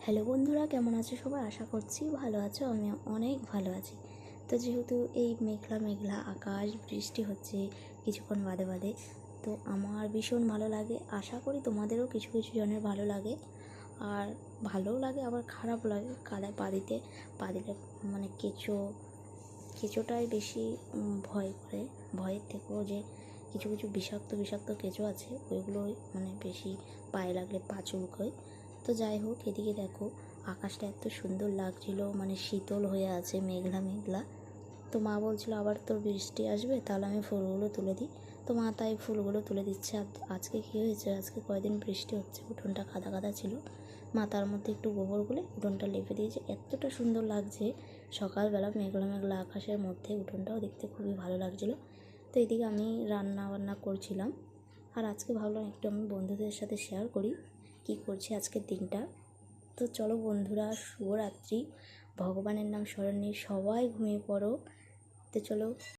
Hello বন্ধুরা, কেমন আছো সবাই? আশা করছি ভালো আছো। আমি অনেক ভালো আছি। তো যেহেতু এই মেঘলা মেঘলা আকাশ, বৃষ্টি হচ্ছে কিছুক্ষণ বাদে বাদে, তো আমার ভীষণ ভালো লাগে। আশা করি তোমাদেরও কিছু কিছু জনের ভালো লাগে। আর ভালোও লাগে আবার খারাপও লাগে কাদায় পা দিলে মানে কেঁচোটাই বেশি ভয় করে। ভয়ের থেকেও যে কিছু কিছু বিষাক্ত বিষাক্ত কেঁচো আছে, ওইগুলোই মানে বেশি পায়ে লাগলে পা চুলকোয়। তো যাই হোক, এদিকে দেখো আকাশটা এত সুন্দর লাগছিল, মানে শীতল হয়ে আছে, মেঘলা মেঘলা। তো মা বলছিল আবার তোর বৃষ্টি আসবে, তাহলে আমি ফুলগুলো তুলে দিই। তো মা তাই ফুলগুলো তুলে দিচ্ছে। আজকে কী হয়েছে, আজকে কয়দিন বৃষ্টি হচ্ছে, উঠোনটা কাদা কাদা ছিল। মা তার মধ্যে একটু গোবর গুলে উঠোনটা লেপে দিয়েছে, এতটা সুন্দর লাগছে সকালবেলা মেঘলা মেঘলা আকাশের মধ্যে। উঠোনটাও দেখতে খুবই ভালো লাগছিলো। তো এদিকে আমি রান্না বান্না করছিলাম। আর আজকে ভাবলাম একটু আমি বন্ধুদের সাথে শেয়ার করি কী করছি আজকের দিনটা। তো চলো বন্ধুরা, শুভরাত্রি। ভগবানের নাম স্মরণ নিয়ে সবাই ঘুমিয়ে পড়ো। তো চলো।